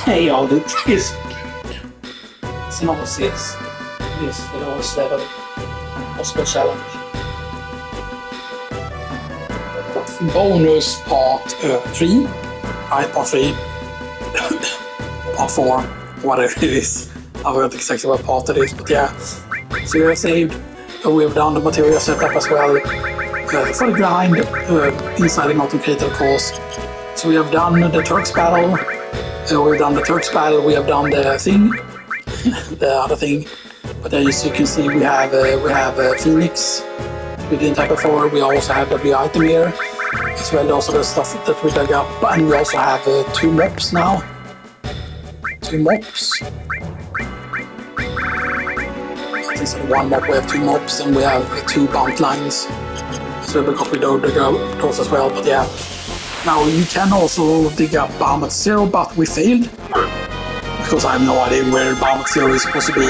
Hey, all this. Sen har vi ses. This lowest level possible challenge. Bonus part 3. Right, part 3. Part 4. Whatever it is. I forgot exactly what part it is, but yeah. So we have saved. We have done the material setup as well. For the grind inside the Mountain Crater course. So we have done the Turks battle. We've done the Turks battle. We have done the thing. The other thing. But as you can see, we have Phoenix. We didn't have before. We also have the item here, as well as also the stuff that we dug up. And we also have 2 mobs now. 2 mobs. Instead of 1 mob, we have 2 mobs, and we have 2 bound lines. So because we dug those as well. But yeah. Now you can also dig up Bahamut 0, but we failed. Because I have no idea where Bahamut 0 is supposed to be.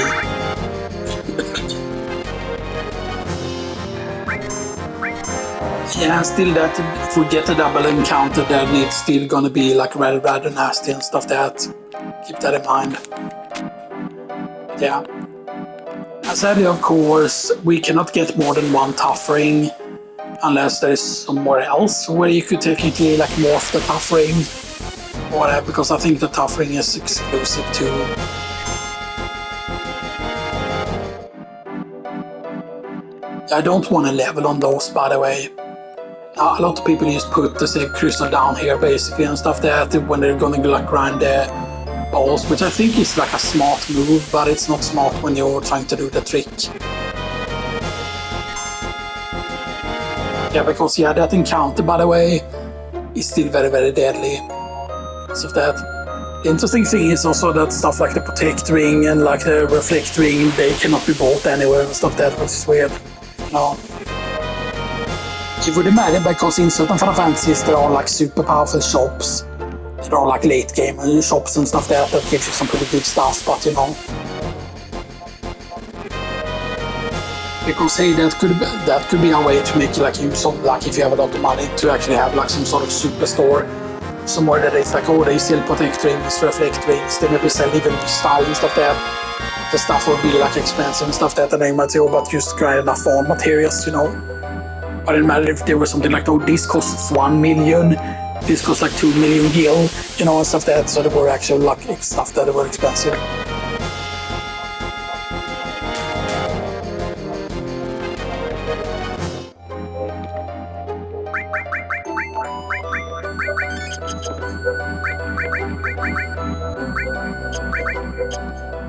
Yeah, still that if we get a double encounter, then it's still gonna be like rather nasty and stuff that. Keep that in mind. Yeah. As I said, of course, we cannot get more than 1 tough ring unless there is somewhere else where you could technically like morph the tough ring. Or whatever, because I think the tough ring is exclusive to. I don't want to level on those, by the way. A lot of people just put the crystal down here basically and stuff that when they're gonna like grind their balls, which I think is like a smart move, but it's not smart when you're trying to do the trick. Yeah, because yeah, that encounter, by the way, is still very deadly. So that. The interesting thing is also that stuff like the protect ring and like the reflect ring, they cannot be bought anywhere and stuff that, which is weird. No. You would imagine, because in certain Final Fantasies there are like super powerful shops. There are like late game shops and stuff that gives you some pretty good stuff, but you know. Because hey, that could be a way to make like use of, like if you have a lot of money, to actually have like some sort of superstore somewhere that it's like, oh, they sell protect rings, reflect rings, they maybe sell even style and stuff that. The stuff will be like expensive and stuff that they might do, but just grind enough for materials, you know. But it didn't matter if there was something like, oh, this costs 1 million, this costs like 2 million gil, you know, and stuff that, so there were actual like stuff that were expensive.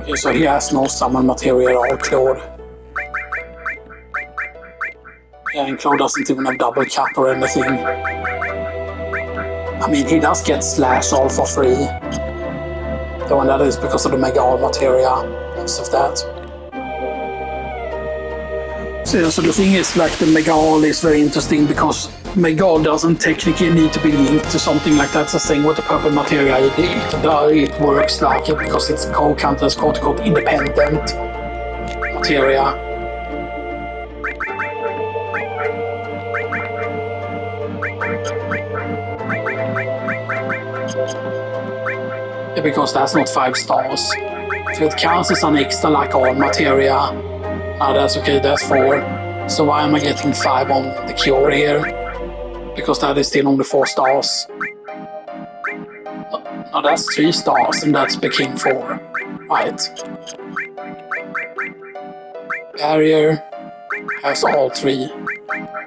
Okay, so he has no summon material or Claude. Yeah, and Claude doesn't even have double cap or anything. I mean, he does get slash all for free. Though, and that is because of the Mega All materia and stuff that. So the thing is, like, the Mega All is very interesting because Mega All doesn't technically need to be linked to something like that. That's the thing with the purple materia. It works like it because it's counted as quote-unquote independent materia. Because that's not 5 stars. So it counts as an extra like all materia. Now that's okay, that's 4. So why am I getting 5 on the cure here? Because that is still only 4 stars. No, that's 3 stars and that's became 4. Right. Barrier has all 3.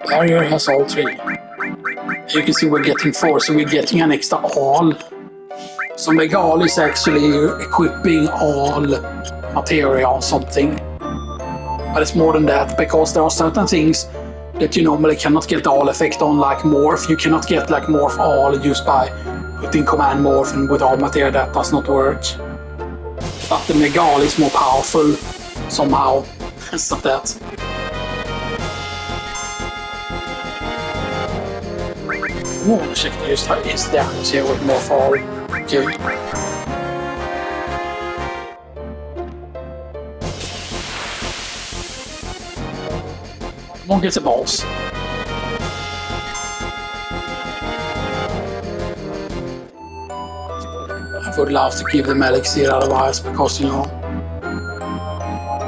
Barrier has all 3. You can see we're getting 4, so we're getting an extra all. So Mega All is actually equipping all materia on something. But it's more than that, because there are certain things that you normally cannot get the all effect on, like morph. You cannot get like morph all used by putting command morph and with all materia. That does not work. But the Mega All is more powerful somehow. It's not that. Oh, check this. Is damage here with morph all. Okay. Come on, get the balls. I would love to give them elixir otherwise, because, you know,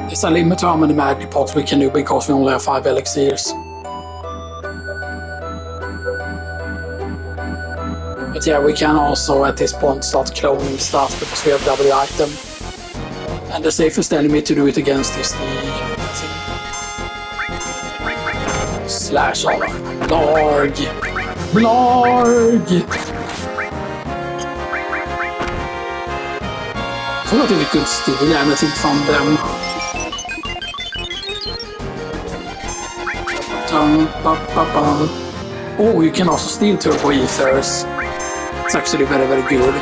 there's a limit to how many magic pots we can do because we only have 5 elixirs. But yeah, we can also at this point start cloning stuff because we have double item. And the safest enemy to do it against is the slash on Blarg. Blarg! I don't think we could steal anything from them. Oh, you can also steal turbo ethers. It's actually very, very good.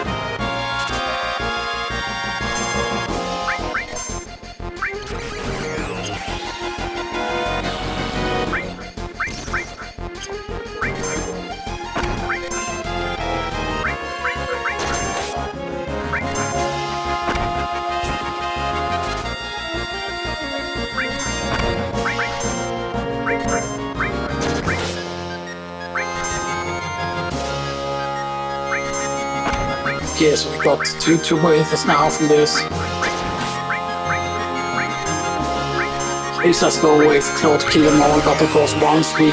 Okay, so we got two turbo ethers now from this. Please just go away for Claw to kill them all, but of course once we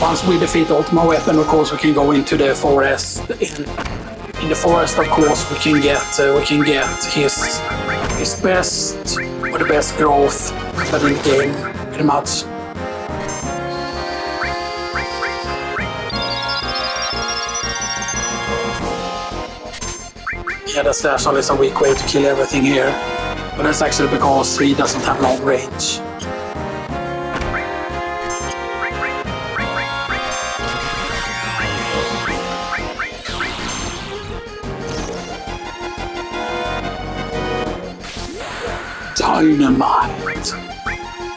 once we defeat Ultima Weapon, of course we can go into the forest. In the forest, of course, we can get his best or the best growth weapon in the game, pretty much. Yeah, the slash is a weak way to kill everything here, but that's actually because he doesn't have long range. Dynamite!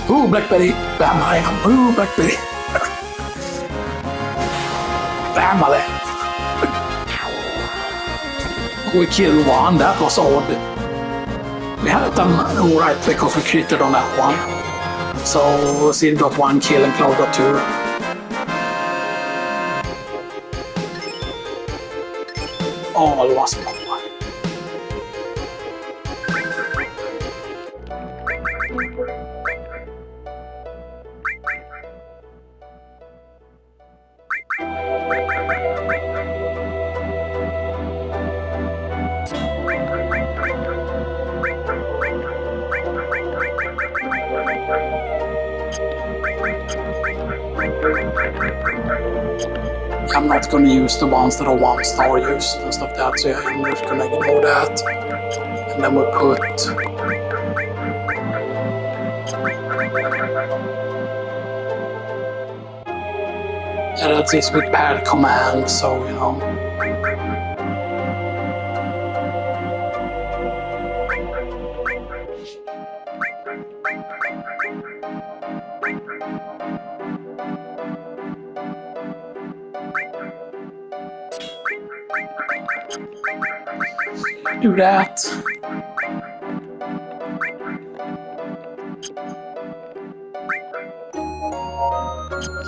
Ooh, Blackberry! Bam, I am! Ooh, Blackberry! Bam, I am! We killed one, that was odd. We had them alright because we critted on that one. So Sid got 1 kill and Claude got 2. All was one. I'm not going to use the ones that are 1-star use and stuff like that, so I'm just going to ignore that. And then we put... Yeah, that's it with paired command, so, you know... Do that.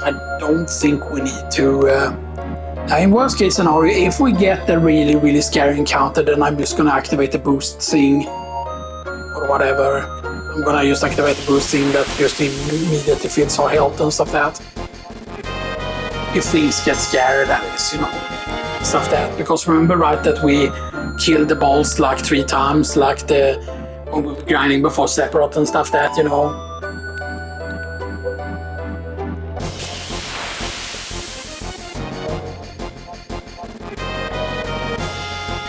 I don't think we need to... in worst case scenario, if we get a really, really scary encounter, then I'm just gonna activate the boost thing. Or whatever. I'm gonna just activate the boost thing that just immediately fills our health and stuff like that. If things get scary, that is, you know, stuff like that. Because remember, right, that we killed the balls like 3 times, like when we were grinding before Separate and stuff like that, you know.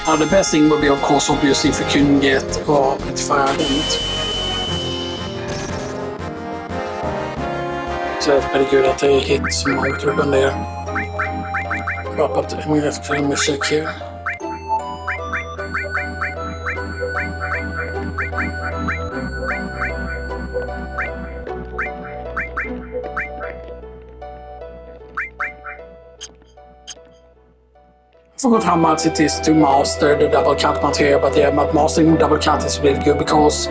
Now the best thing would be, of course, obviously, if we couldn't get fire on it. So it's pretty good that they hit some motor gun there. But we have to check here. I forgot how much it is to master the double cut material, but yeah, but mastering double cut is really good because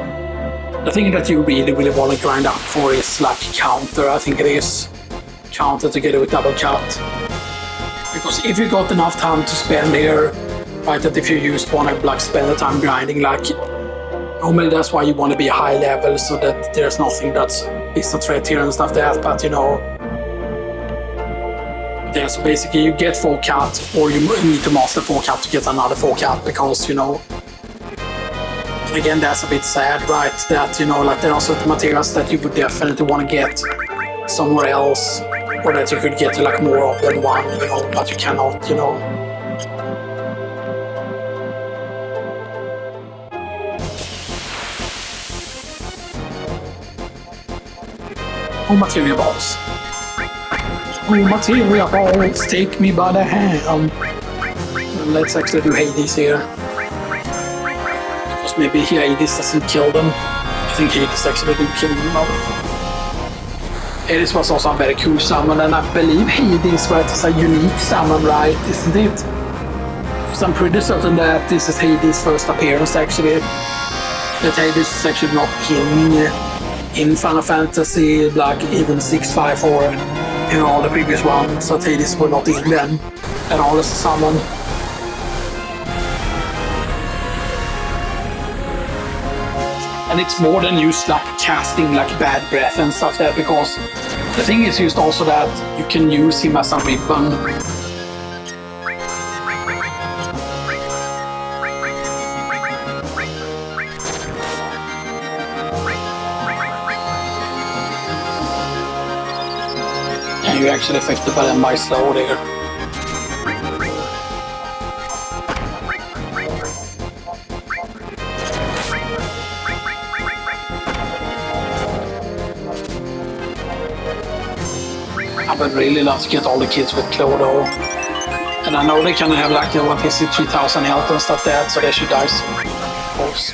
the thing that you really, really want to grind up for is like counter. I think it is counter together with double cut. Because if you got enough time to spend here right? That if you just want to like spend the time grinding, like normally that's why you want to be high level so that there's nothing that's is a threat here and stuff like that. But you know, yeah. So basically, you get 4 cut, or you need to master 4 cut to get another 4 cut because you know. Again, that's a bit sad, right? That you know, like there are certain materials that you would definitely want to get somewhere else, or that you could get like more of than one, you know, but you cannot, you know. Oh, material balls. Oh, material balls, take me by the hand. Let's actually do Hades here. Because maybe Hades doesn't kill them. I think Hades actually do kill them now. Hades was also a very cool summon, and I believe Hades was a unique summon, right? Isn't it? Because I'm pretty certain that this is Hades' first appearance, actually. That Hades is actually not in Final Fantasy, like even 6, 5, or you know, all the previous ones. So Hades were not in them at all as a summon. And it's more than just like casting like bad breath and stuff there, because the thing is just also that you can use him as a ribbon. And you're actually affected by them by slow there. I would really love to get all the kids with Clodo. And I know they can have like, what is it, 3000 health and stuff there, so they should die soon, of course.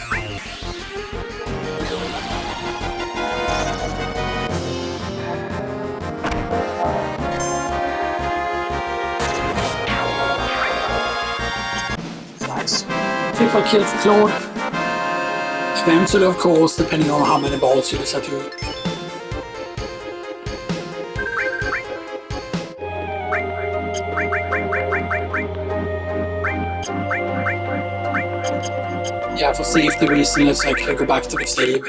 Nice. Triple kill for Claude. Eventually, of course, depending on how many balls you set you. Yeah, for safety reason, let's actually go back to the save.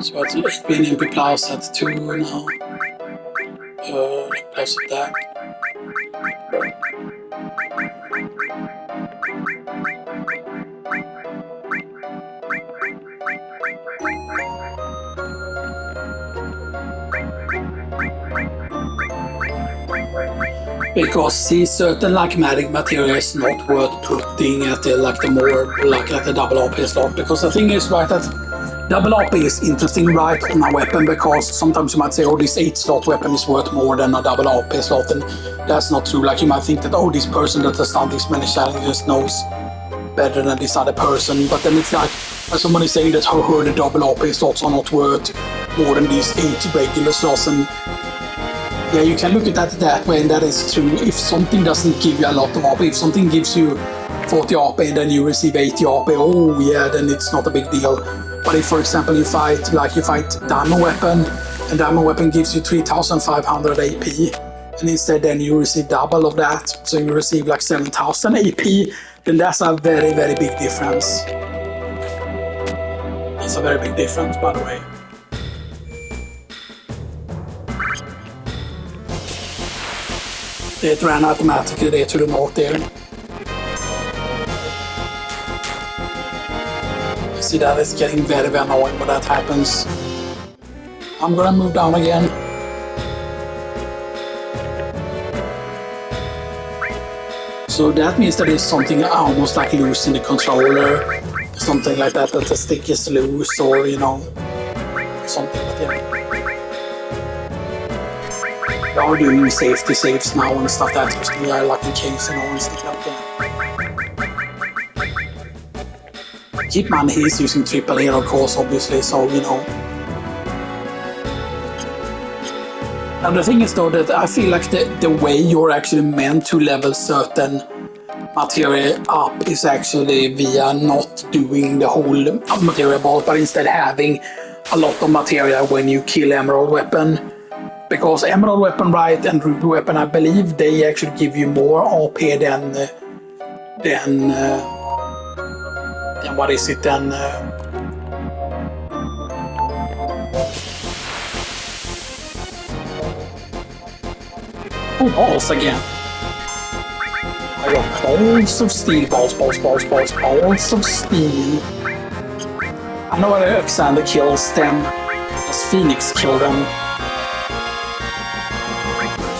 So it's been in plus at 2 now. Place it there. Because see, certain like magic material is not worth putting at the like the more like at the double AP slot, because the thing is, right, that double AP is interesting, right, on a weapon, because sometimes you might say, oh, this 8 slot weapon is worth more than a double AP slot, and that's not true. Like you might think that, oh, this person that has done this many challenges knows better than this other person, but then it's like someone is saying that the double AP slots are not worth more than these 8 regular slots, and yeah, you can look at that that way, and that is true. If something doesn't give you a lot of AP, if something gives you 40 AP and then you receive 80 AP, oh yeah, then it's not a big deal. But if, for example, you fight Diamond Weapon, and Diamond Weapon gives you 3500 AP, and instead then you receive double of that, so you receive like 7000 AP, then that's a very, very big difference. That's a very big difference, by the way. It ran automatically there to the north there. You see that it's getting very, very annoying when that happens. I'm gonna move down again. So that means that there's something almost like loose in the controller. Something like that, that the stick is loose, or you know, something like that. We are doing safety saves now and stuff that just be like in case, you know, and stuff like that. Keep in mind he's using triple here, of course, obviously, so you know. Now the thing is though that I feel like the way you're actually meant to level certain material up is actually via not doing the whole material ball, but instead having a lot of material when you kill Emerald Weapon. Because Emerald Weapon, right, and Ruby Weapon, I believe they actually give you more AP than what is it then? Oh, balls again. I got balls of steel, balls of steel. I know Alexander kills them, as Phoenix killed them.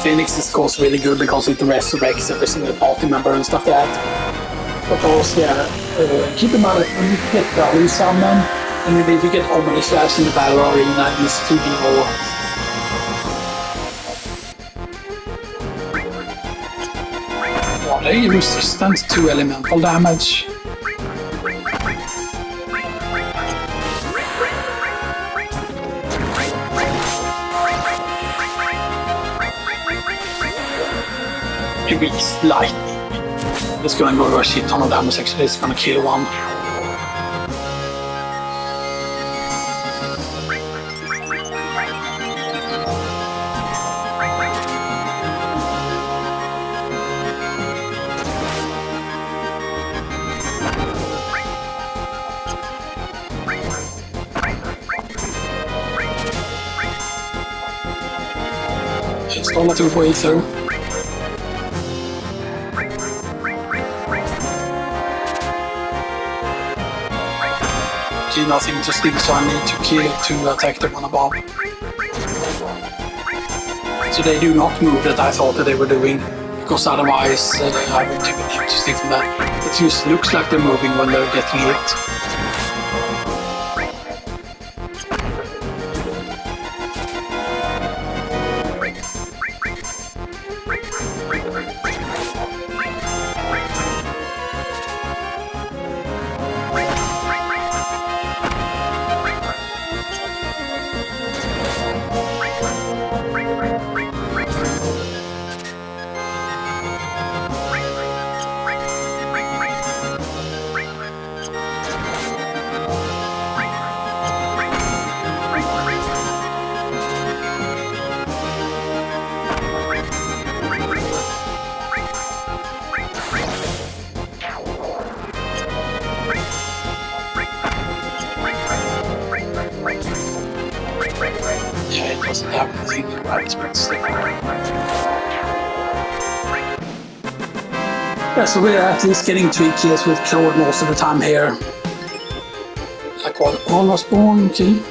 Phoenix is of course really good because it resurrects every single party member and stuff like that. Because keep in mind that when you get value summon, and if you get Omni Slash in the battle arena, it's 2d more. Are they resistant to elemental damage? Maybe slightly. It's gonna go to a shit ton of damage actually, it's gonna kill one. It's all two way through. Nothing to steal, so I need to kill to attack the one above. So they do not move that I thought that they were doing, because otherwise I would take them to stick from that. It just looks like they're moving when they're getting hit. Yeah, it doesn't have anything to write its Yeah, so we're at least getting 3 kills with Claude most of the time here. Like all was born, okay.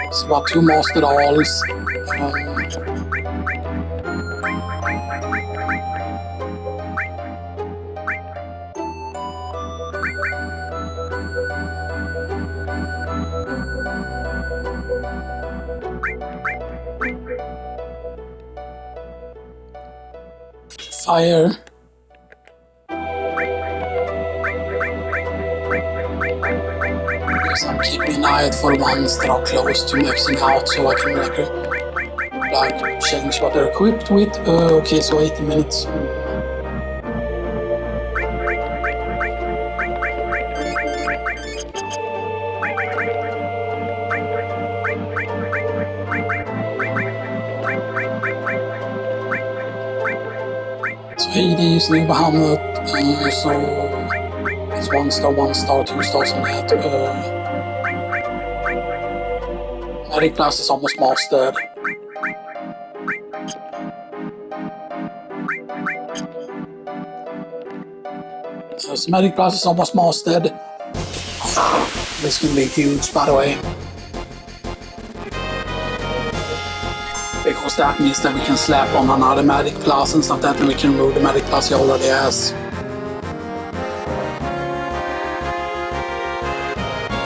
It's about 2 mastered alls. Fire. Because I'm keeping an eye out for ones that are close to maxing out so I can like change what they're equipped with. Okay, so 80 minutes. So 80 is new Bahamut, so it's 1 star, 1 star, 2 stars on that. Medic class is almost mastered. So medic class is almost mastered. This can be huge, by the way. Because that means that we can slap on another medic class and stuff like that, and we can remove the medic class he already has.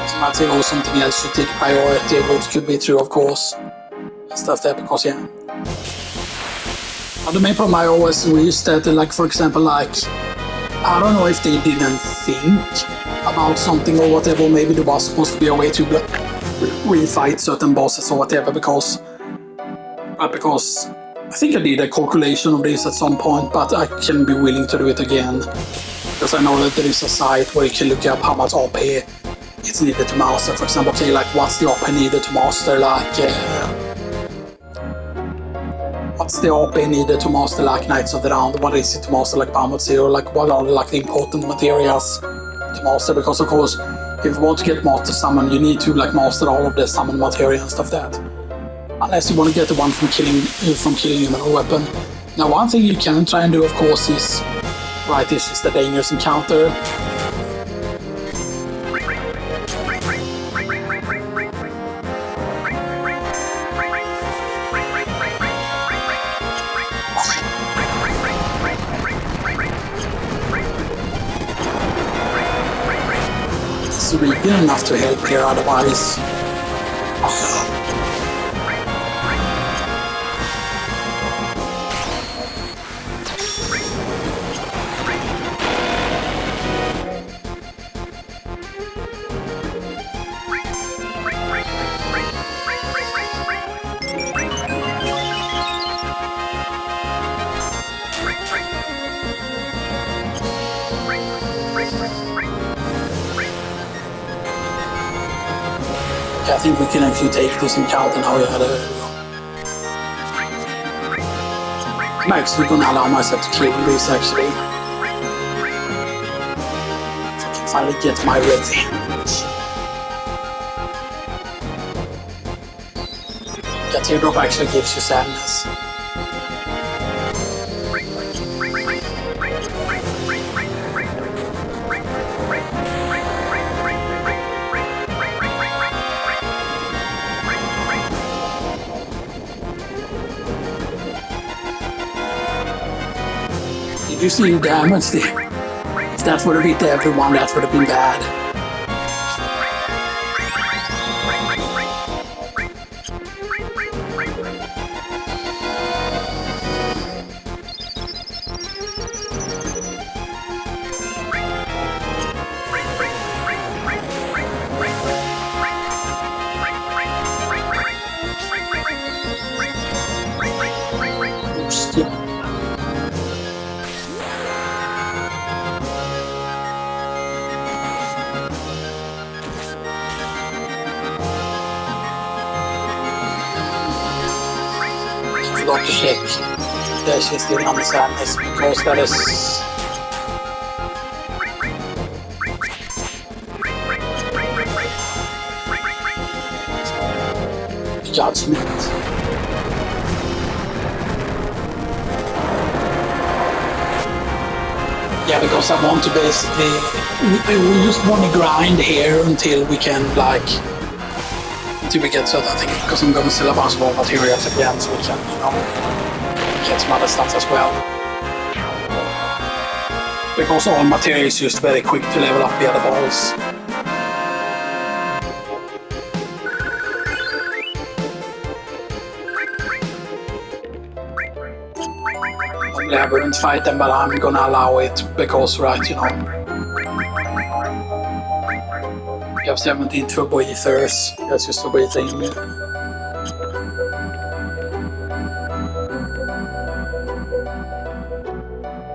So I'd say something else should take priority, which could be true, of course. And stuff there, because yeah. The main problem I always reach that, like for example, like I don't know if they didn't think about something or whatever. Maybe there was supposed to be a way to refight certain bosses or whatever, because But because I think I did a calculation of this at some point, but I can be willing to do it again. Because I know that there is a site where you can look up how much AP it's needed to master. For example, okay, like what's the AP needed to master, like what's the AP needed to master like Knights of the Round? What is it to master like Bound Zero? Like what are like the important materials to master? Because of course, if you want to get master summon, you need to like master all of the summon material and stuff like that. Unless you want to get the one from killing human or weapon. Now, one thing you can try and do, of course, is right. This is the dangerous encounter. It's really enough to help here, otherwise. I think we can actually take this encounter now. I'm actually gonna allow myself to kill this actually. So I can finally get my revenge. That teardrop actually gives you sadness. Did you see the damage there? If that would have hit everyone, that would have been bad. Forgot to check that she's still on the sadness because that is judgment. Yeah, because I want to basically we just want to grind here until we can like until we get certain things, because I'm going to sell a bunch more materials again so we can, you know, get some other stuff as well. Because all material is just very quick to level up the other balls. I wouldn't fight them, but I'm gonna allow it because, right, you know. You have 17 turbo ethers, that's just a great thing.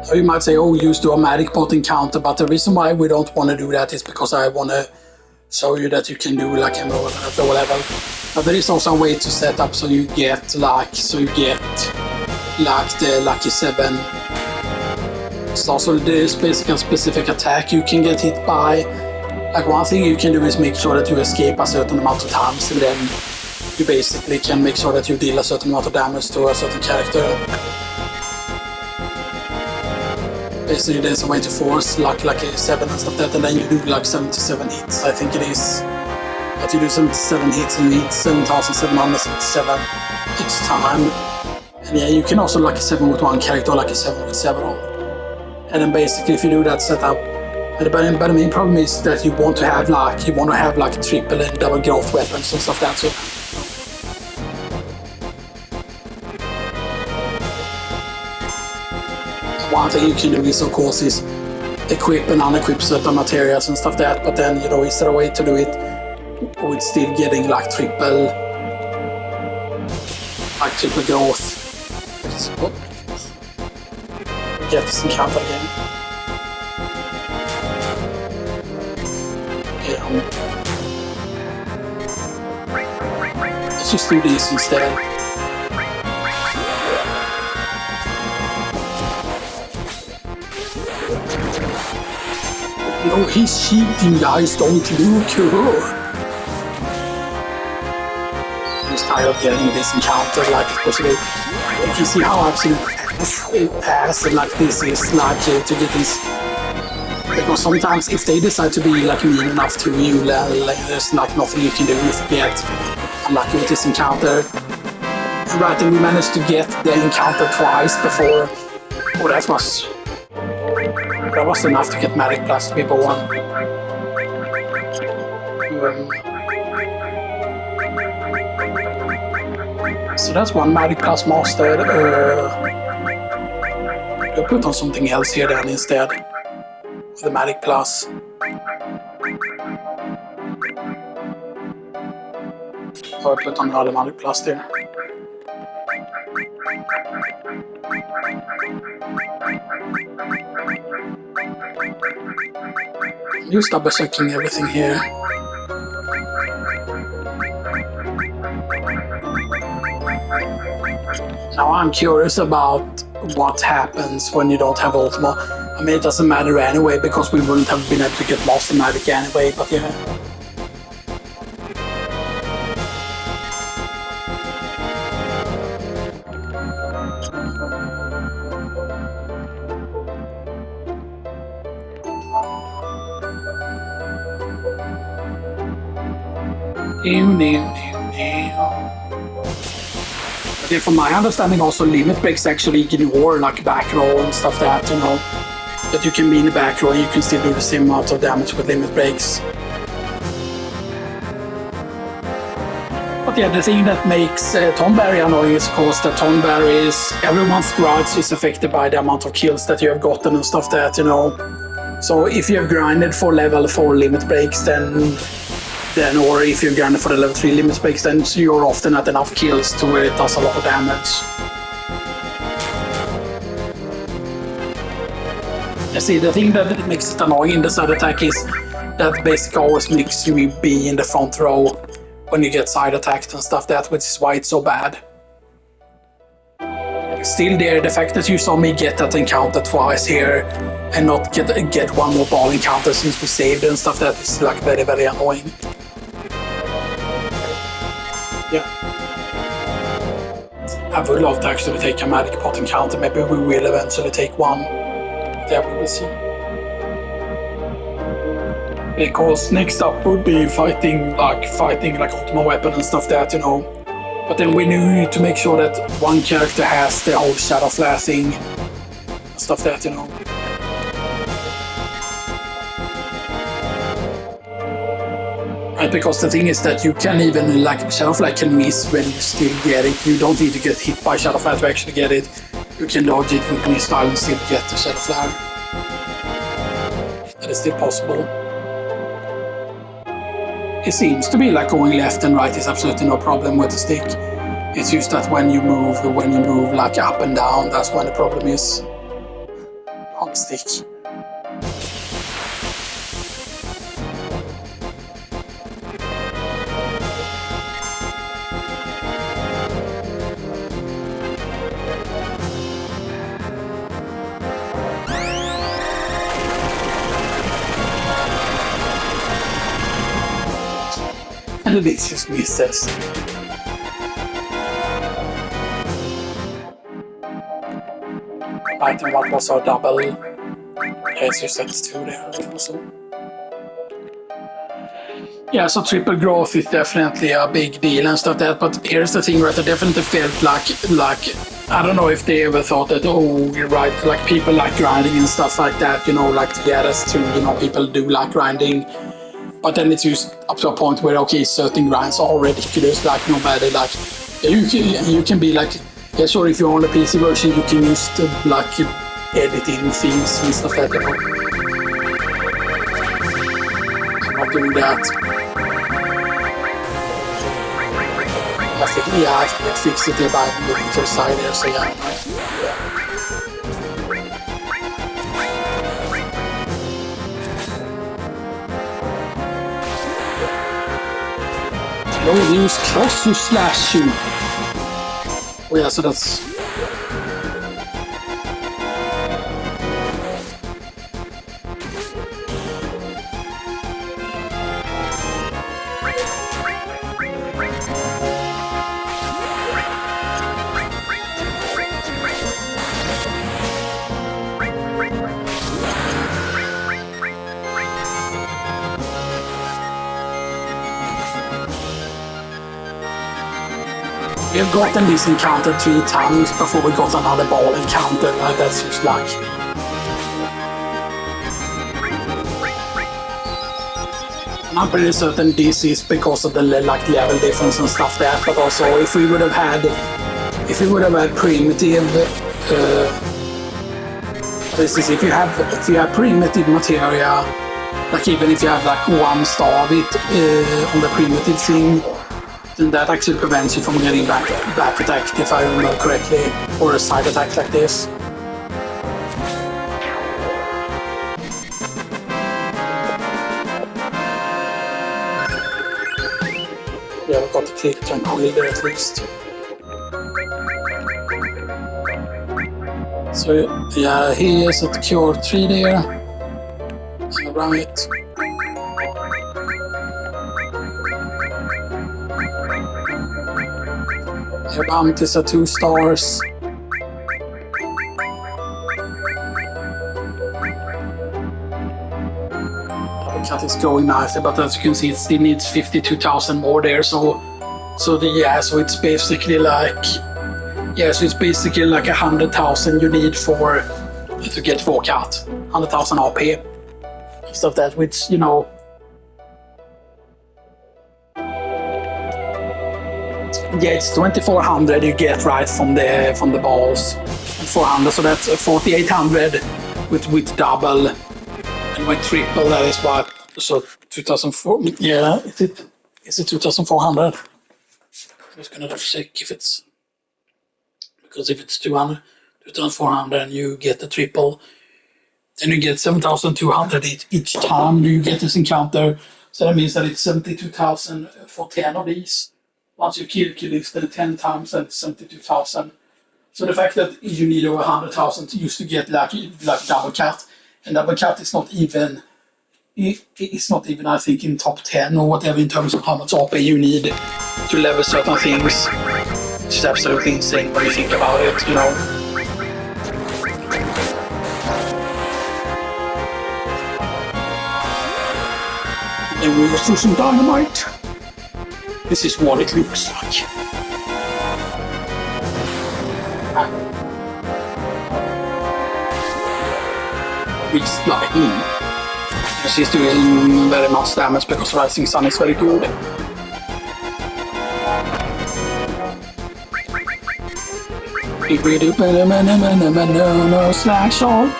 So you might say, oh, use the automatic bot encounter, but the reason why we don't want to do that is because I want to show you that you can do like emerald at low level. But there is also a way to set up so you get like, the lucky 7. It's also there's basically a specific attack you can get hit by. Like one thing you can do is make sure that you escape a certain amount of times, and then you basically can make sure that you deal a certain amount of damage to a certain character. Basically there's a way to force lucky 7 and stuff like that, and then you do like 77 hits, I think it is. But you do 77 hits and you hit 7,777 each time. And yeah, you can also lucky 7 with one character or lucky 7 with several. And then basically if you do that setup, but the main problem is that you want to have like triple and double growth weapons and stuff like that. So one thing you can do is of course is equip and unequip certain materials and stuff like that, but then, you know, is there a way to do it with still getting like triple like triple growth. Get this encounter again. Let's just do this instead. No, he's cheating, guys. Don't look. I'm just tired of getting this encounter, like, especially if you see how absolute ass like this is, like, to get this. Because sometimes if they decide to be like mean enough to you, there's like nothing you can do if you get unlucky with this encounter. Right, and we managed to get the encounter twice before. Oh, that was enough to get Magic Plus to be born. So that's one Magic Plus mastered. I'll put on something else here then instead. The Magic Plus. Or put on another Magic Plus there. Just double checking everything here. Now I'm curious about what happens when you don't have Ultima. I mean, it doesn't matter anyway, because we wouldn't have been able to get Master Magic anyway, but yeah. But from my understanding, also limit breaks actually ignore like back row and stuff that, you know, that you can be in the back row and you can still do the same amount of damage with limit breaks. But yeah, the thing that makes Tonberry annoying is because the Tonberry is everyone's grudge is affected by the amount of kills that you have gotten and stuff that, you know. So if you have grinded for level 4 limit breaks, then or if you're grinding for the level 3 limit breaks, then you're often at enough kills to where it does a lot of damage. I see, the thing that makes it annoying in the side attack is that basically always makes you be in the front row when you get side attacked and stuff that, which is why it's so bad. Still there, the fact that you saw me get that encounter twice here and not get one more ball encounter since we saved and stuff, that is like very, very annoying. Yeah. I would love to actually take a Magic Pot encounter. Maybe we will eventually take one. Yeah, we will see. Because next up would be fighting like Ultima Weapon and stuff that, you know. But then we need to make sure that one character has the whole Shadow Flare thing and stuff that, you know. Right, because the thing is that you can even, like, Shadow Flare can miss when you still get it. You don't need to get hit by Shadow Flare to actually get it. You can dodge it with missile and still get the Shadow Flare. That is still possible. It seems to be like going left and right is absolutely no problem with the stick. It's just that when you move like up and down, that's when the problem is on the stick. And it just misses. Item 1 was our double. It's just that's 2 there also. Yeah, so triple growth is definitely a big deal and stuff that, but here's the thing, right? I definitely felt like I don't know if they ever thought that, oh, you're right, like people like grinding and stuff like that, you know, like yeah, that's true, you know, people do like grinding. But then it's just up to a point where, okay, certain grinds are ridiculous, like no matter, like, you can be like, yeah, sure, if you're on the PC version, you can use the, like, editing themes and stuff like that. I'm not doing that. I think, yeah, I think it fixed it by moving to the side there, so yeah. Oh, use cross to slash you. Oh yeah, so that's... We've gotten this encounter 3 times before we got another ball encounter, that's just luck. I'm pretty certain this is because of the like level difference and stuff there, but also if we would have had primitive, this is if you have primitive materia, like even if you have like 1 star of it on the primitive thing, then that actually prevents you from getting back attack, if I remember correctly, or a side attack like this. Yeah, I've got to click tranquil there at least. So yeah, he is at cure 3 there. Right. Your bounties are 2 stars. The cat is going nicely, but as you can see, it still needs 52,000 more there. So it's basically like, so it's basically like 100,000 you need to get 4 cat, 100,000 RP. Stuff that, which, you know, yeah, it's 2,400 you get right from the balls, 400, so that's 4,800 with double, and with triple that is what, so 2,400. Yeah, is it 2,400? I'm just gonna check if it's, because if it's 2,400 and you get the triple, then you get 7,200 each time you get this encounter. So that means that it's 72,000 for 10 of these. Once you kill this, then 10 times, that's 72,000. So the fact that you need over 100,000 used to get like double cat, and double cat is not even, it's not even, I think, in top 10 or whatever in terms of how much RP you need to level certain things. It's absolutely insane when you think about it, you know. And we go through some dynamite. This is what it looks like. Beast lightning. This is doing very much damage because Rising Sun is very good. If we do no slash on.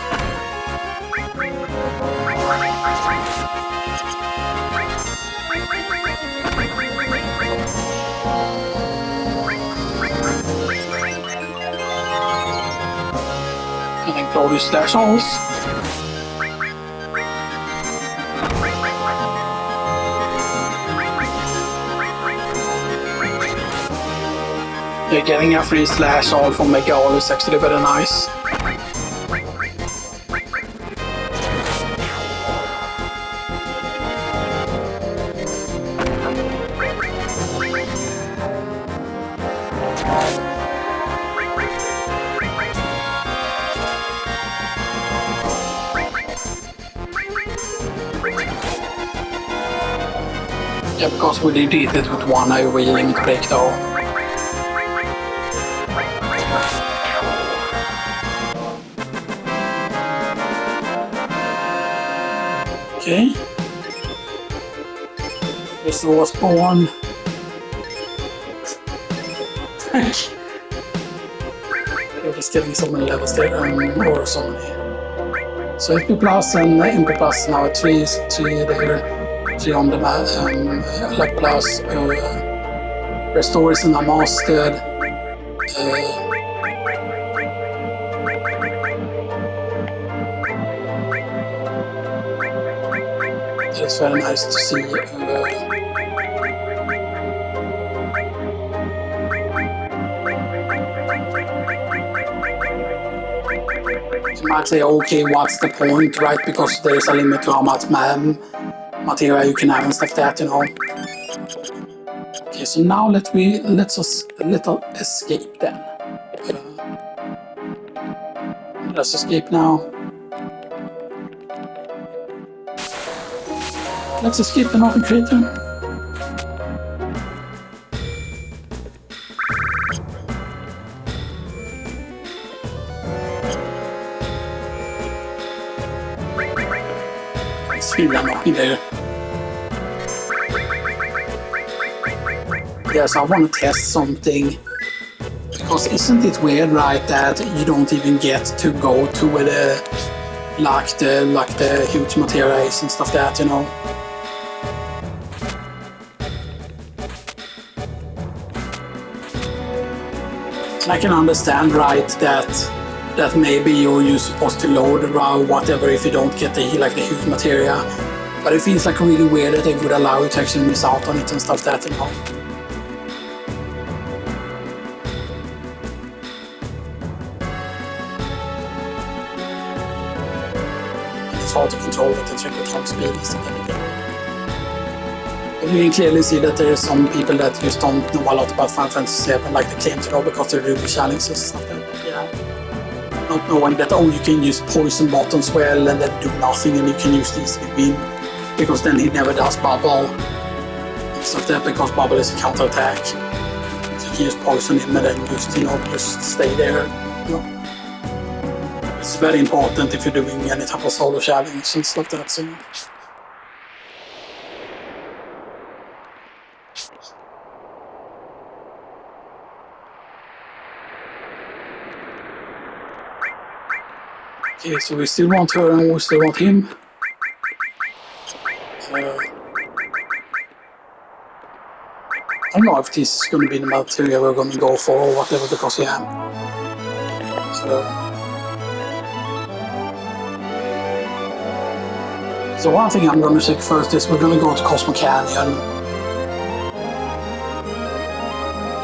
Glorious slash alls. Getting a free slash all from Mega All is actually very nice. Yeah, because we did it with 1 AoE limit break though. Okay. This was spawn. We're just getting so many levels there, or so many. So HP plus and MP plus now at 3 there. 3 on the map, luck plus, Restores and unmastered. It's very nice to see. You might say, okay, what's the point, right? Because there is a limit to how much material you can have and stuff like that, you know. Okay, so now let's us a little escape then. Let's escape now. Let's escape the northern crater. It's really annoying there. Yes, I want to test something. Because isn't it weird, right, that you don't even get to go to where the huge material is and stuff like that, you know? And I can understand, right, that maybe you're supposed to load around whatever if you don't get the huge material. But it feels like really weird that they would allow you to actually miss out on it and stuff like that, you know? It's hard to control with the triple jump speed and stuff like that. But you can clearly see that there are some people that just don't know a lot about Final Fantasy VII, like they claim to know because they do the challenges and stuff like that. Yeah. Not knowing that, oh, you can use poison buttons well and then do nothing and you can use these to win. Because then he never does bubble. And stuff like that, because bubble is a counter-attack. So you can just poison him and then just stay there. You know. It's very important if you're doing any type of solo challenge and stuff like that. So. Okay, so we still want her and we still want him. I don't know if this is going to be the material we're going to go for or whatever, because yeah. So one thing I'm going to check first is we're going to go to Cosmo Canyon.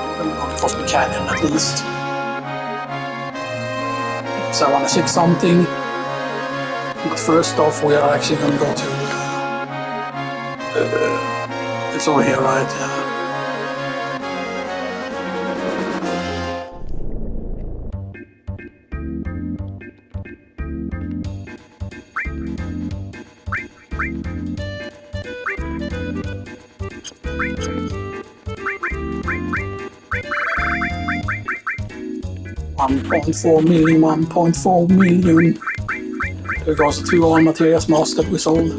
We're going to go to Cosmo Canyon at least. So I want to check something. But first off, we are actually going to go to... it's over here, right? Yeah. $1.4 million. There goes 2 all materials mastered we sold.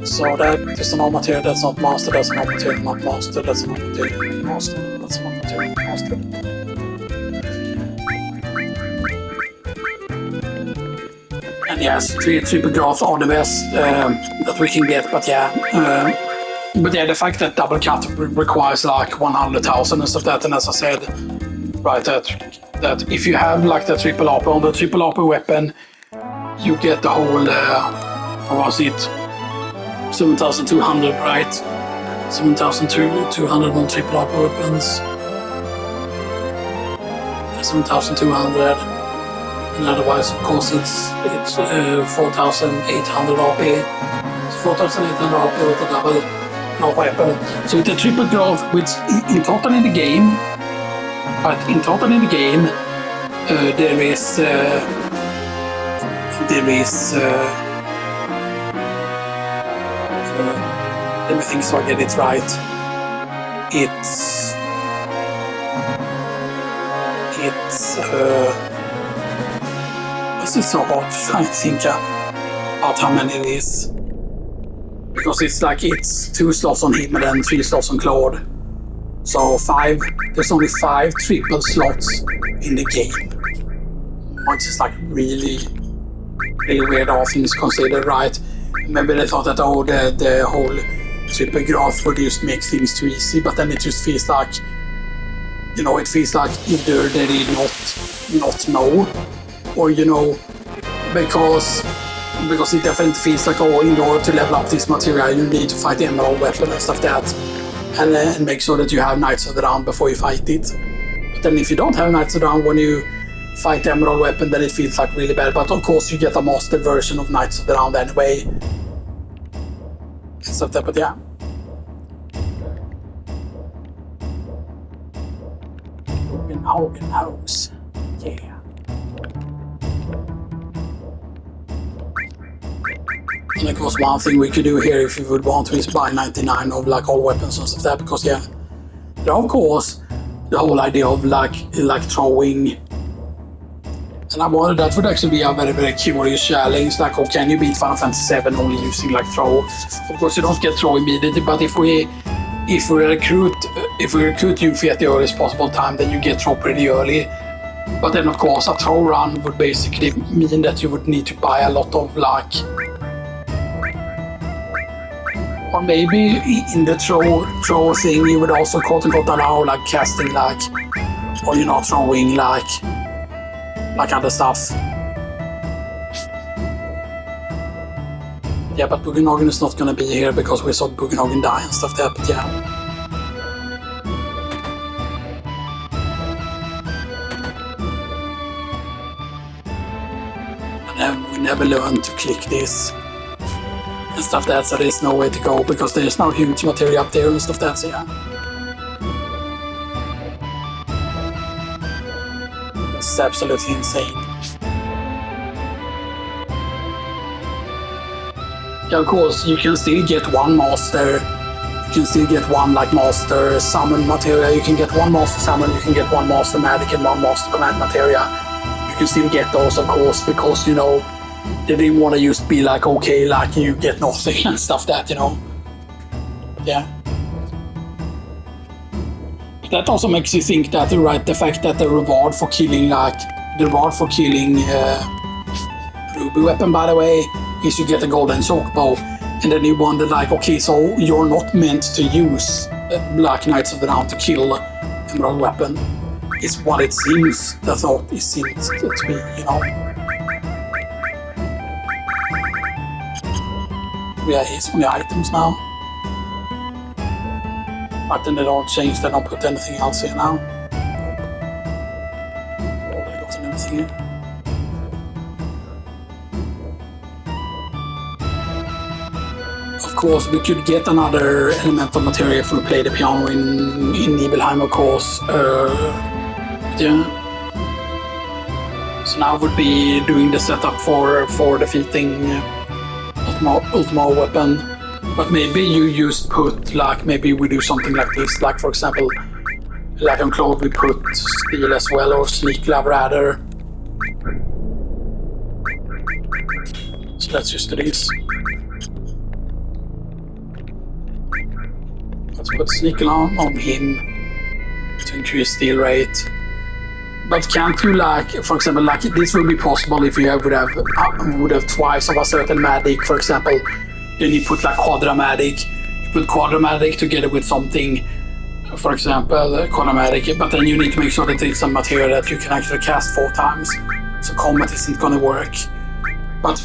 So that is an all material that's not mastered, that's an all material not mastered, that's an all material not mastered, that's an all material not mastered. And yes, 3 triple growth are the best that we can get, but yeah. The fact that double cut requires like 100,000 and stuff like that, and as I said, right, that if you have like the triple AP on the triple AP weapon, you get the whole, what was it, 7,200, right? 7,200 on triple AP weapons. 7,200. And otherwise, of course, it's 4,800 AP. It's 4,800 AP with a double weapon. So with the triple growth, which in total in the game, but in total in the game, there is let me think so I get it right. It's it's so hard to think about how many it is. Because it's like it's 2 slots on him and then 3 slots on Claude. So 5, there's only triple slots in the game. Which is like really really weird, all things considered, right? Maybe they thought that, oh, the whole triple graph would just make things too easy, but then it just feels like, you know, it feels like either they did not know, or, you know, because it definitely feels like, oh, in order to level up this material, you need to fight the emerald weapon and stuff like that, and make sure that you have Knights of the Round before you fight it. But then if you don't have Knights of the Round when you fight the emerald weapon, then it feels like really bad. But of course, you get a mastered version of Knights of the Round anyway. And stuff like that, but yeah. Hogan House. Yeah. And of course, one thing we could do here if you would want to is buy 99 of like all weapons and stuff like that, because yeah, there of course the whole idea of like throwing, and I wonder that would actually be a very, very curious challenge. Like, oh, can you beat Final Fantasy VII only using like throw? Of course, you don't get throw immediately, but if we recruit Yuffie at the earliest possible time, then you get throw pretty early. But then of course a throw run would basically mean that you would need to buy a lot of like, or maybe in the throw thing you would also quote unquote allow like casting like, or you know, throwing like other stuff. Yeah, but Boogenhagen is not gonna be here because we saw Boogenhagen die and stuff there, but yeah. And we never learned to click this and stuff that, so there's no way to go because there's no huge material up there and stuff that, so yeah. It's absolutely insane. Yeah, of course, you can still get one master. You can still get one like master summon material. You can get one master summon, you can get one master magic and one master command material. You can still get those, of course, because, you know, they didn't want to just be like, okay, like you get nothing and stuff that, you know. Yeah. That also makes you think that, right, the fact that the reward for killing Ruby weapon, by the way, is you get a golden chocobo, and then you wonder like, okay, so you're not meant to use Black Knights of the Round to kill Emerald weapon. It's what it seems. That's what it seems to be, you know. Yeah, here's some of the items now. But then they don't change, they don't put anything else here now. Already got anything here. Of course, we could get another elemental material if we play the piano in Nibelheim, of course. Yeah. So now would be doing the setup for defeating Ultima weapon. But maybe you just put, like, maybe we do something like this. Like, for example, like on Claude, we put Steel as well, or Sneak Lab rather. So let's just do this. Let's put Sneak Alarm on him to increase steal rate. But can't you, like, for example, like this would be possible if you would have twice of a certain magic, for example. Then you put like Quadramatic. You put Quadramatic together with something, for example, Quadramatic, but then you need to make sure that it's some material that you can actually cast 4 times. So combat isn't gonna work. But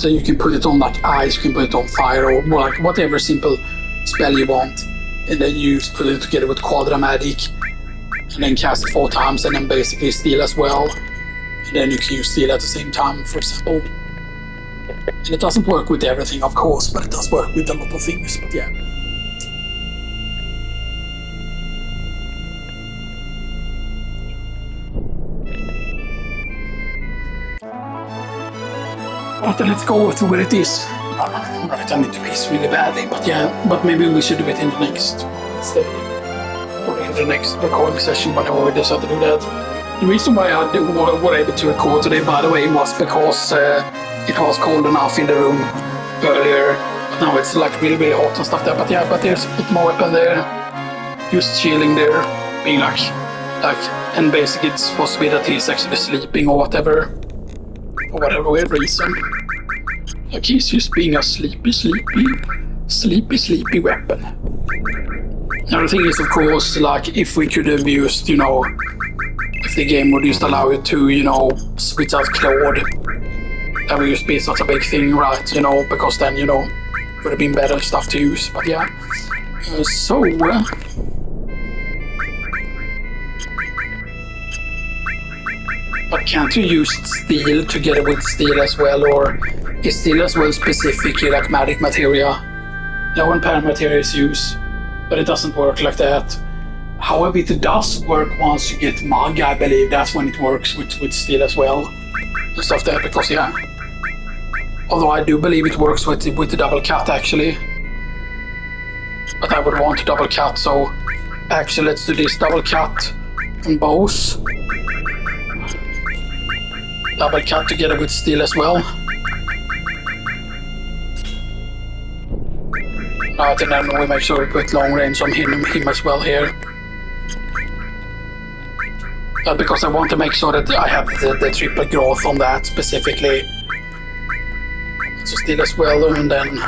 you can put it on like ice, you can put it on fire, or like whatever simple spell you want. And then you put it together with Quadramatic, and then cast it 4 times, and then basically steal as well. And then you can use steal at the same time, for example. And it doesn't work with everything, of course, but it does work with a lot of things, but yeah. But let's go to where it is. Right, I need to piss really badly, but yeah, but maybe we should do it in the next step. Or in the next recording session whenever we decide to do that. The reason why I were able to record today, by the way, was because it was cold enough in the room earlier, but now it's like really, really hot and stuff there. But yeah, but there's my weapon there, just chilling there, being like, and basically it's supposed to be that he's actually sleeping or whatever. for whatever weird reason. Like he's just being a sleepy weapon. Now the thing is, of course, like if we could have used, you know, if the game would just allow you to, you know, switch out Claude, that would just be such a big thing, right? You know, because then, you know, it would have been better stuff to use. But yeah, but can't you use steel together with steel as well, or is steel as well specifically like magic materia? No one paramateria is used, but it doesn't work like that. However, it does work once you get Mag, I believe. That's when it works with steel as well. And stuff there, because yeah. Although I do believe it works with the double cut actually. But I would want to double cut, so actually let's do this double cut on both. Double cut together with steel as well. Right, and then we make sure we put long range on him as well here. Because I want to make sure that I have the triple growth on that specifically. So steel as well, and then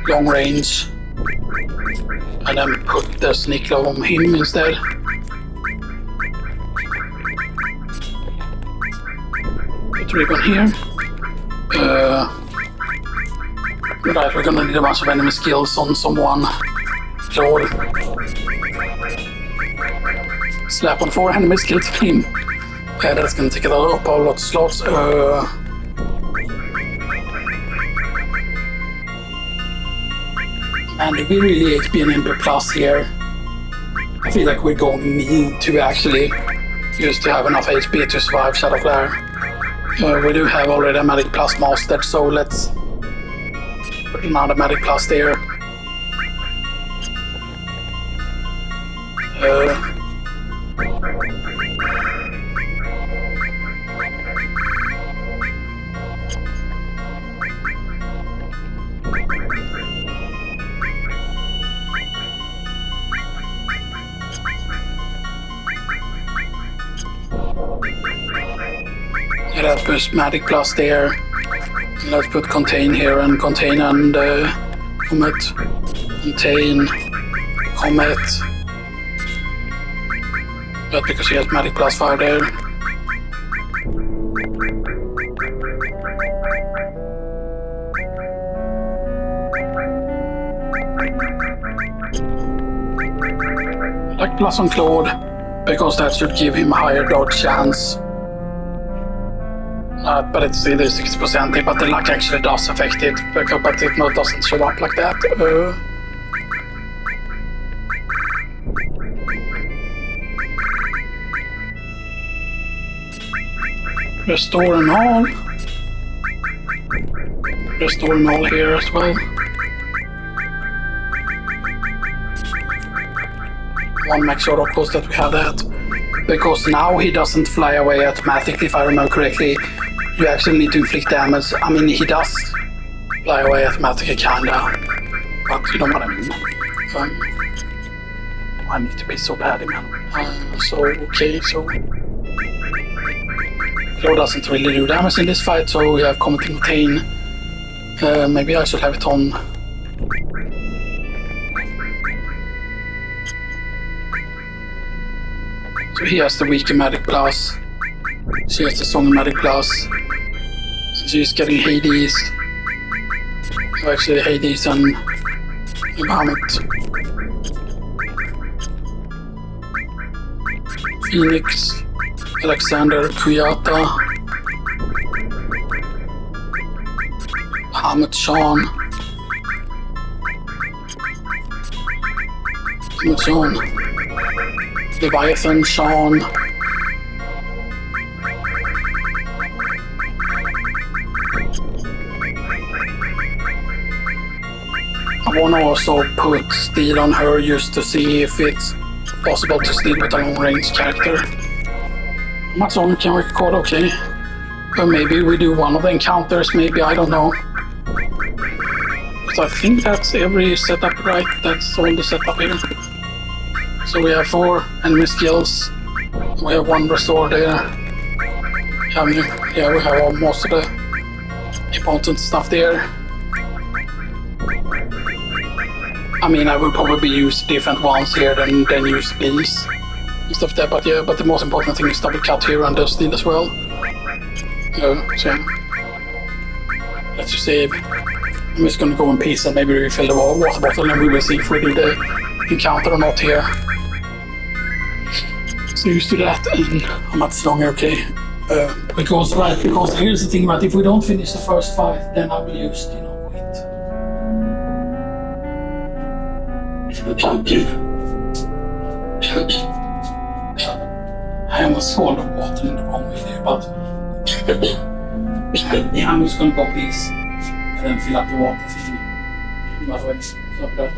long range. And then put the sneak low on him instead. Put ribbon here. Right, we're gonna need a bunch of enemy skills on someone. Claude. Slap on 4 enemy skills to him. That's gonna take it up a lot of slots. And do we really HP and MP plus here? I feel like we're going to need to actually just to have enough HP to survive Shadow Flare. We do have already a Magic Plus mastered, so let's put another Magic Plus there. Let's put Magic Plus there. Let's put Contain here, and Contain and Comet. Contain, Comet. But because he has Magic Plus 5 there. Like plus on Claude, because that should give him a higher dodge chance. But it's still 60%, but the luck actually does affect it, but it doesn't show up like that. Restore and all. Restore and all here as well. Want to make sure, of course, that we have that. Because now he doesn't fly away automatically, if I remember correctly. You actually need to inflict damage. I mean, he does fly away automatically, kinda. But you know what I mean. I need to be so bad, man. Okay, so... Claw doesn't really do damage in this fight, so we have Comet and Contain. Maybe I should have it on. So he has the weaker Magic Plus. She has the stronger Magic Plus. She's getting Hades. Or actually Hades and Bahamut. Phoenix, Alexander, Kuyata, Bahamut, Sean. Bahamut, Sean. Leviathan, Sean. I want to also put steel on her just to see if it's possible to steal with a long-range character. How much on can we record? Okay. But maybe we do one of the encounters, maybe, I don't know. Because I think that's every setup, right? That's all the setup here. So we have 4 enemy skills. We have 1 restore there. Yeah, we have most of the important stuff there. I mean, I will probably use different ones here than use these and stuff there, but yeah, but the most important thing is double cut here and the steel as well. So let's just save. I'm just gonna go in peace and maybe refill the water bottle, and we will see if we do the encounter or not here. So used to that, and how much longer? Okay. Because here's the thing, right? If we don't finish the first fight, then I will use quit. I almost swallowed water in the wrong way there, but yeah, I'm just gonna go please and then fill up the water thing. By the way, so that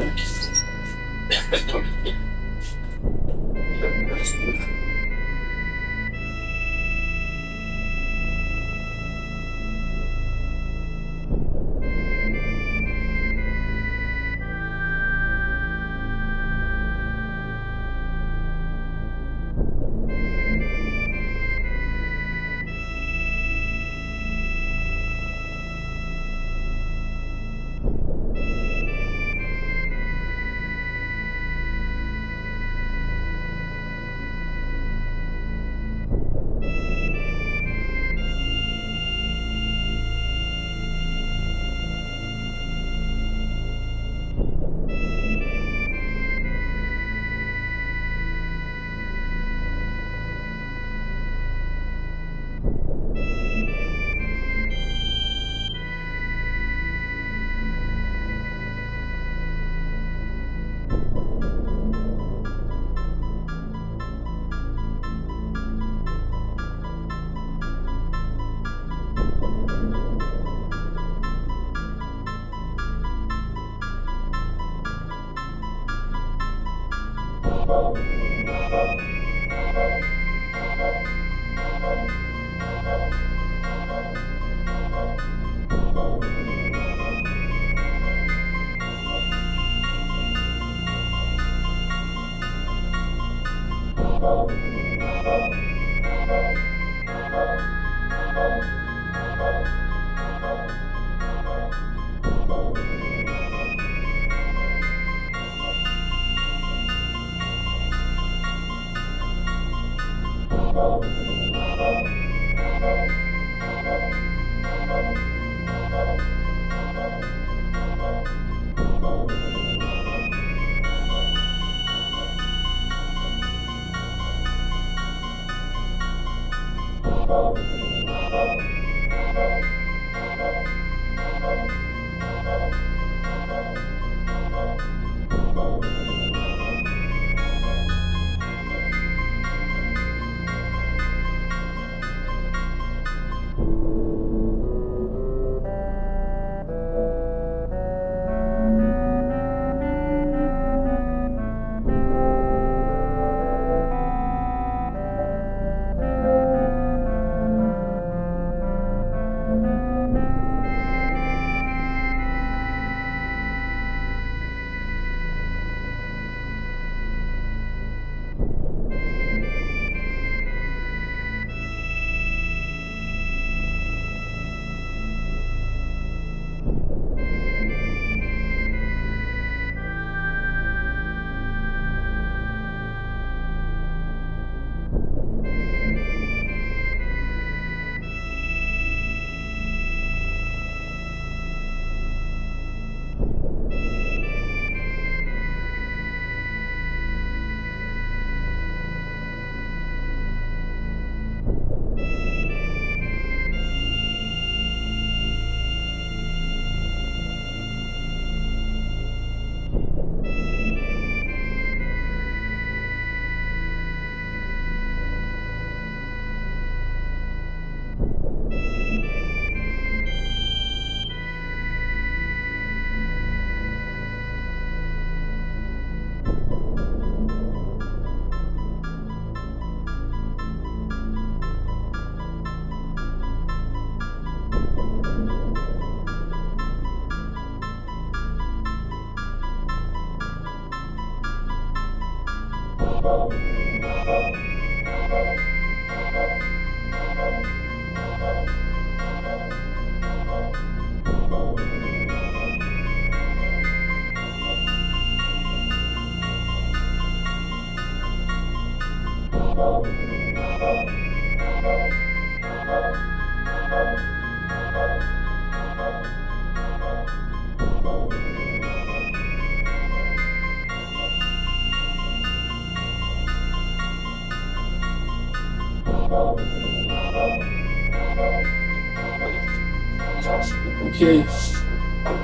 Okay,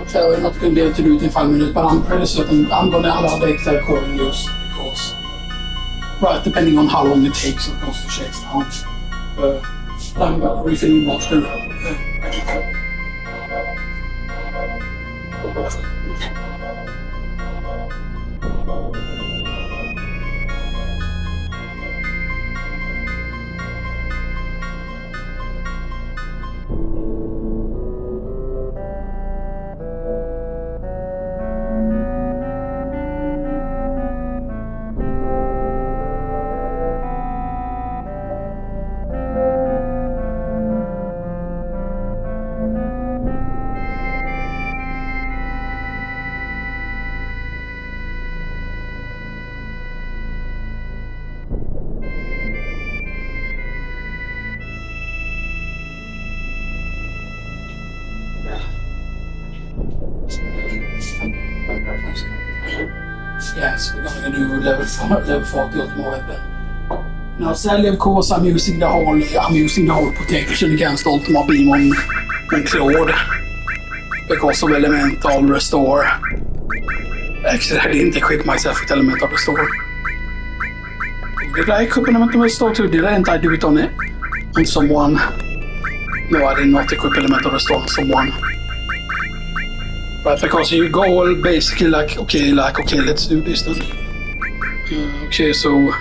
so we're not going to be able to do it in 5 minutes, but I'm pretty certain I'm going to allow the extra recording use because, right, depending on how long it takes, of course, to shake down. I'm refilling water. Yes, we're going to do level 40 ultimate weapon. Now, sadly, of course, I'm using the whole protection against ultimate beam on Claude because of elemental restore. Actually, I didn't equip myself with elemental restore. Did I equip elemental restore too? Didn't I do it on it? On someone? No, I did not equip elemental restore on someone. But because you go all basically like, okay, let's do this then. Okay, so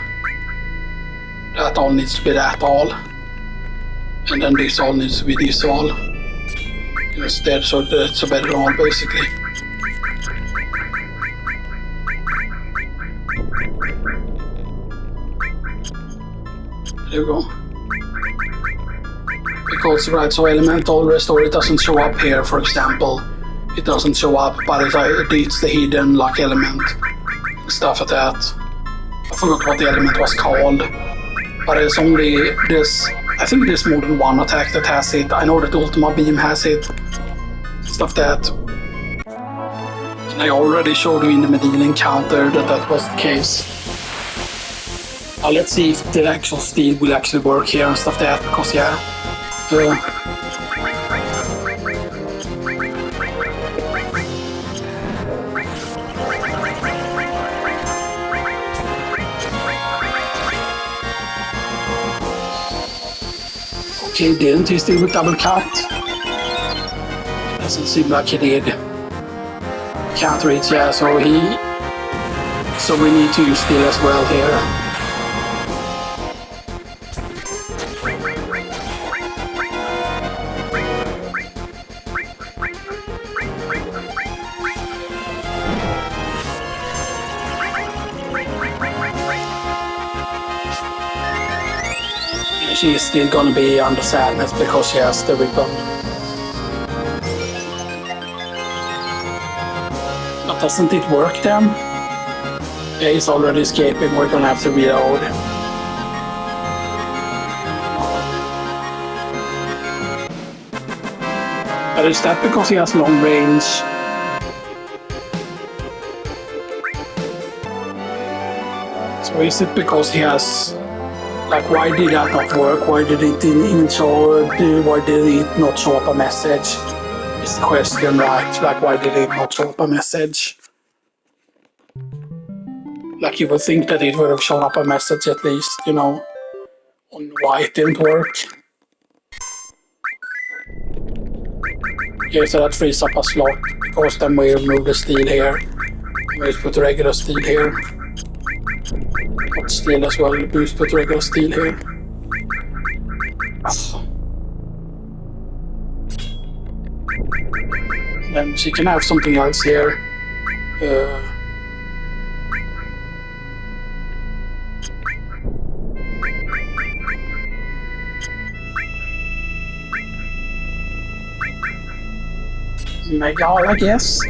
that all needs to be that all. And then this all needs to be this all. Instead, so that's a better all basically. There we go. Because, right, so elemental restore, it doesn't show up here, for example. It doesn't show up, but it's the hidden luck element. Stuff like that. I forgot what the element was called. But it's only this, I think there's more than one attack that has it. I know that Ultima Beam has it. Stuff that. And I already showed you in the medieval encounter that was the case. Now let's see if the actual steel will actually work here and stuff like that, because yeah. Okay, didn't he steal with double cut? Doesn't seem like he did. Can't reach, yeah, so we need to use steel as well here. She is still gonna be under sadness because she has the weapon. But doesn't it work then? Yeah, he's already escaping, we're gonna have to reload. But is that because he has long range? So is it because he has... Like, why did that not work? Why did it why did it not show up a message? Is the question, right? Like, why did it not show up a message? Like, you would think that it would have shown up a message at least, you know, on why it didn't work. Okay, so that frees up a slot, because then we remove the steel here. We just put the regular steel here. Not steel as well, we just put regular steel here. Then she can have something else here. Mega, I guess.